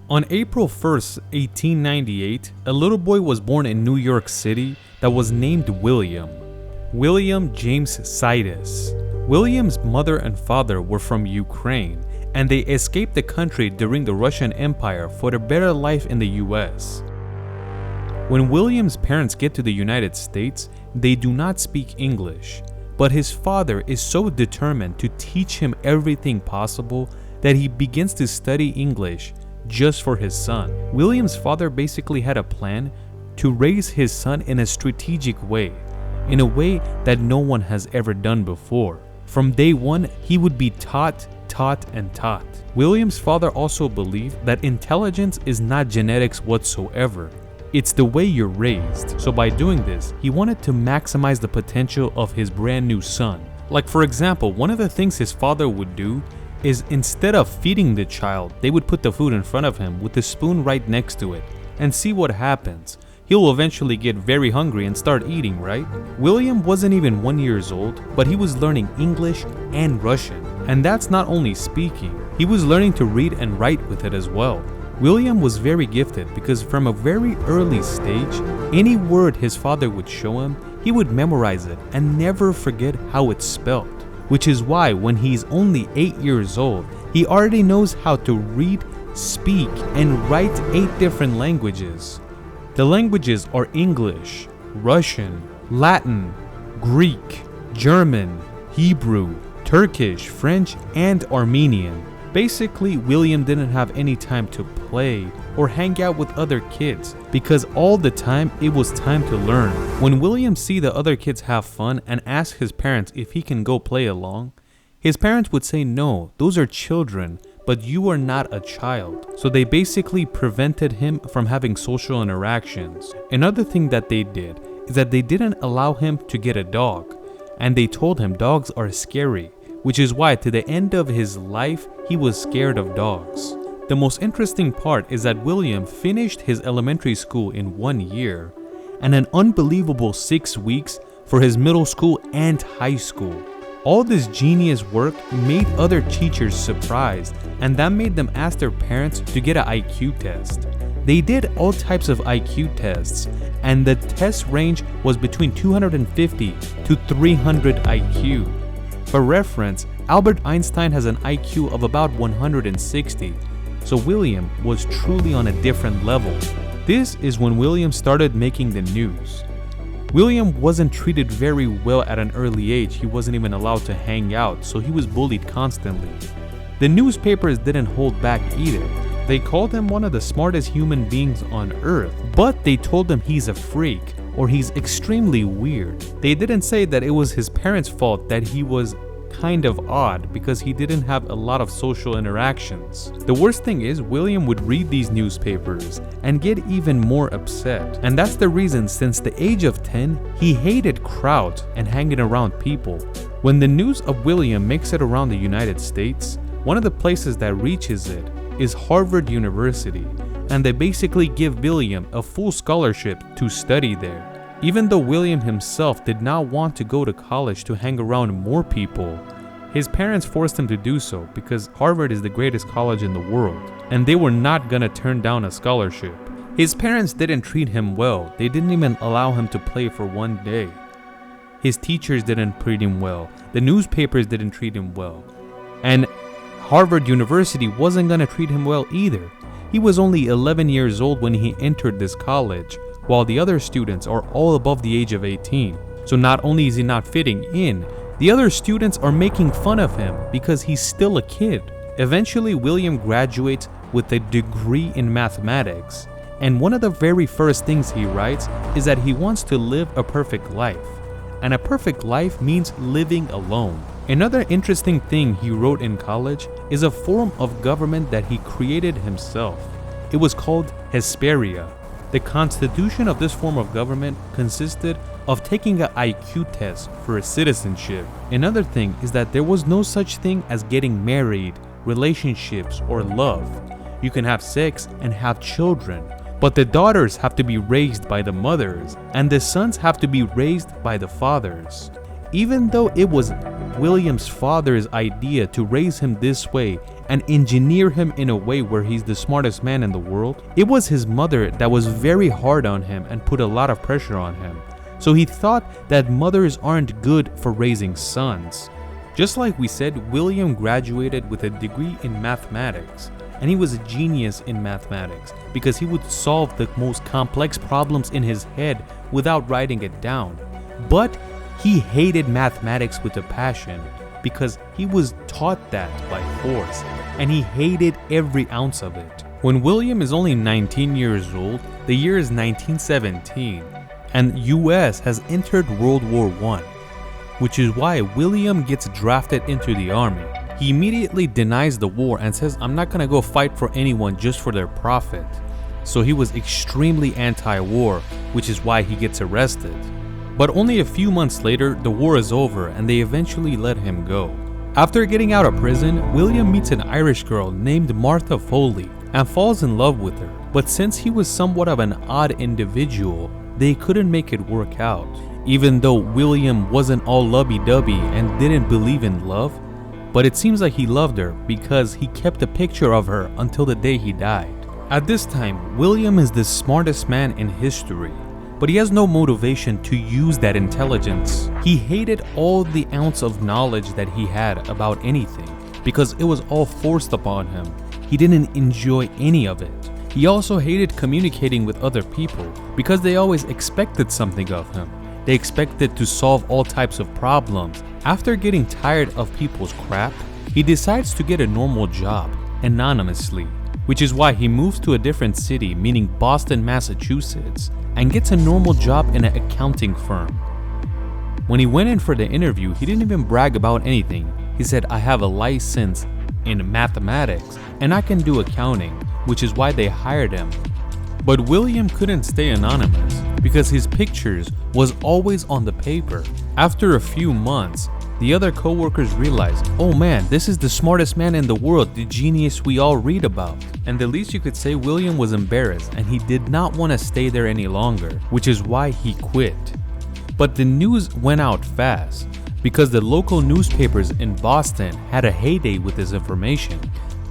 On April 1st, 1898, a little boy was born in New York City that was named William James Sidis. William's mother and father were from Ukraine, and they escaped the country during the Russian Empire for a better life in the US. When William's parents get to the United States, they do not speak English, but his father is so determined to teach him everything possible that he begins to study English just for his son. William's father basically had a plan to raise his son in a strategic way, in a way that no one has ever done before. From day one, he would be taught. William's father also believed that intelligence is not genetics whatsoever. It's the way you're raised. So by doing this, he wanted to maximize the potential of his brand new son. Like for example, one of the things his father would do is instead of feeding the child, they would put the food in front of him with the spoon right next to it and see what happens. He'll eventually get very hungry and start eating, right? William wasn't even 1 year old, but he was learning English and Russian. And that's not only speaking, he was learning to read and write with it as well. William was very gifted because from a very early stage, any word his father would show him, he would memorize it and never forget how it's spelled. Which is why when he's only 8 years old, he already knows how to read, speak, and write 8 different languages. The languages are English, Russian, Latin, Greek, German, Hebrew, Turkish, French, and Armenian. Basically, William didn't have any time to play or hang out with other kids because all the time it was time to learn. When William see the other kids have fun and ask his parents if he can go play along, his parents would say no, those are children, but you are not a child. So they basically prevented him from having social interactions. Another thing that they did is that they didn't allow him to get a dog, and they told him dogs are scary, which is why to the end of his life, he was scared of dogs. The most interesting part is that William finished his elementary school in 1 year and an unbelievable 6 weeks for his middle school and high school. All this genius work made other teachers surprised, and that made them ask their parents to get an IQ test. They did all types of IQ tests, and the test range was between 250 to 300 IQ. For reference, Albert Einstein has an IQ of about 160, so William was truly on a different level. This is when William started making the news. William wasn't treated very well at an early age. He wasn't even allowed to hang out, so he was bullied constantly. The newspapers didn't hold back either. They called him one of the smartest human beings on earth, but they told him he's a freak or he's extremely weird. They didn't say that it was his parents' fault that he was kind of odd because he didn't have a lot of social interactions. The worst thing is William would read these newspapers and get even more upset. And that's the reason since the age of 10, he hated crowds and hanging around people. When the news of William makes it around the United States, one of the places that reaches it is Harvard University, and they basically give William a full scholarship to study there. Even though William himself did not want to go to college to hang around more people, his parents forced him to do so because Harvard is the greatest college in the world, and they were not gonna turn down a scholarship. His parents didn't treat him well. They didn't even allow him to play for 1 day. His teachers didn't treat him well. The newspapers didn't treat him well. And Harvard University wasn't gonna treat him well either. He was only 11 years old when he entered this college, while the other students are all above the age of 18. So not only is he not fitting in, the other students are making fun of him because he's still a kid. Eventually, William graduates with a degree in mathematics, and one of the very first things he writes is that he wants to live a perfect life. And a perfect life means living alone. Another interesting thing he wrote in college is a form of government that he created himself. It was called Hesperia. The constitution of this form of government consisted of taking an IQ test for citizenship. Another thing is that there was no such thing as getting married, relationships, or love. You can have sex and have children, but the daughters have to be raised by the mothers, and the sons have to be raised by the fathers. Even though it was William's father's idea to raise him this way and engineer him in a way where he's the smartest man in the world, it was his mother that was very hard on him and put a lot of pressure on him. So he thought that mothers aren't good for raising sons. Just like we said, William graduated with a degree in mathematics, and he was a genius in mathematics because he would solve the most complex problems in his head without writing it down. But he hated mathematics with a passion because he was taught that by force, and he hated every ounce of it. When William is only 19 years old, the year is 1917, and US has entered World War I, which is why William gets drafted into the army. He immediately denies the war and says, I'm not gonna go fight for anyone just for their profit. So he was extremely anti-war, which is why he gets arrested. But only a few months later, the war is over and they eventually let him go. After getting out of prison, William meets an Irish girl named Martha Foley and falls in love with her. But since he was somewhat of an odd individual, they couldn't make it work out. Even though William wasn't all lovey-dovey and didn't believe in love, but it seems like he loved her because he kept a picture of her until the day he died. At this time, William is the smartest man in history, but he has no motivation to use that intelligence. He hated all the ounce of knowledge that he had about anything because it was all forced upon him. He didn't enjoy any of it. He also hated communicating with other people because they always expected something of him. They expected to solve all types of problems. After getting tired of people's crap, he decides to get a normal job, anonymously, which is why he moves to a different city, meaning Boston, Massachusetts, and gets a normal job in an accounting firm. When he went in for the interview, he didn't even brag about anything. He said, I have a license in mathematics and I can do accounting, which is why they hired him. But William couldn't stay anonymous because his pictures was always on the paper. After a few months, the other co-workers realized, oh man, this is the smartest man in the world, the genius we all read about. And the least you could say, William was embarrassed and he did not want to stay there any longer, which is why he quit. But the news went out fast because the local newspapers in Boston had a heyday with this information.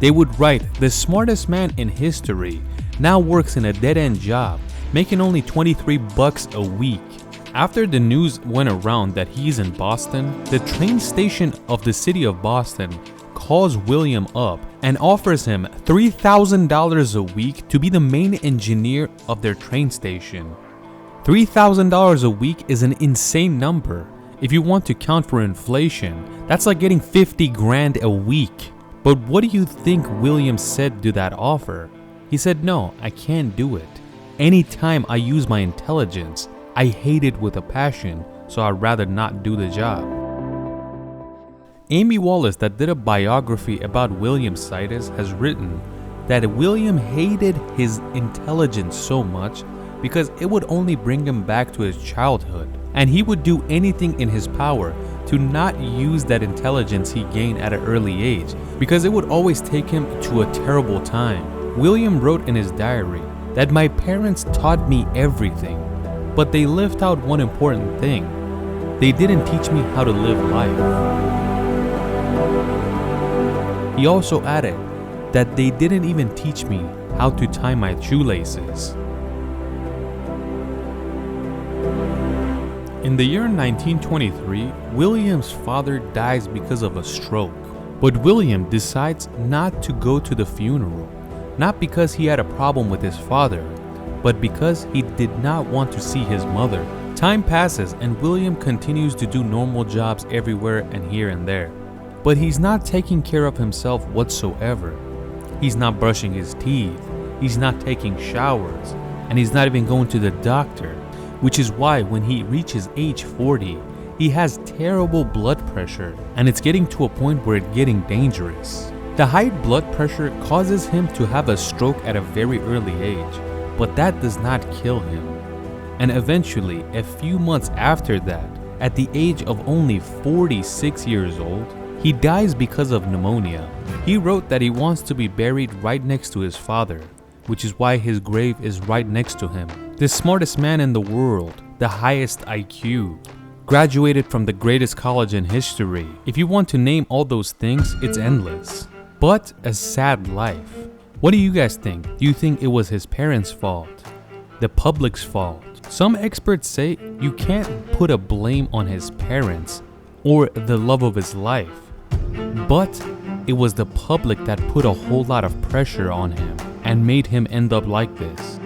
They would write, the smartest man in history now works in a dead-end job, making only $23 a week. After the news went around that he's in Boston, the train station of the city of Boston calls William up and offers him $3,000 a week to be the main engineer of their train station. $3,000 a week is an insane number. If you want to count for inflation, that's like getting 50 grand a week. But what do you think William said to that offer? He said, no, I can't do it. Anytime I use my intelligence, I hate it with a passion, so I'd rather not do the job. Amy Wallace, that did a biography about William Sidis, has written that William hated his intelligence so much because it would only bring him back to his childhood, and he would do anything in his power to not use that intelligence he gained at an early age because it would always take him to a terrible time. William wrote in his diary that my parents taught me everything, but they left out one important thing. They didn't teach me how to live life. He also added that they didn't even teach me how to tie my shoelaces. In the year 1923, William's father dies because of a stroke, but William decides not to go to the funeral, not because he had a problem with his father, but because he did not want to see his mother. Time passes and William continues to do normal jobs everywhere and here and there, but he's not taking care of himself whatsoever. He's not brushing his teeth, he's not taking showers, and he's not even going to the doctor, which is why when he reaches age 40, he has terrible blood pressure, and it's getting to a point where it's getting dangerous. The high blood pressure causes him to have a stroke at a very early age, but that does not kill him. And eventually, a few months after that, at the age of only 46 years old, he dies because of pneumonia. He wrote that he wants to be buried right next to his father, which is why his grave is right next to him. The smartest man in the world, the highest IQ, graduated from the greatest college in history. If you want to name all those things, it's endless. but a sad life. What do you guys think? Do you think it was his parents' fault? The public's fault? Some experts say you can't put a blame on his parents or the love of his life, but it was the public that put a whole lot of pressure on him and made him end up like this.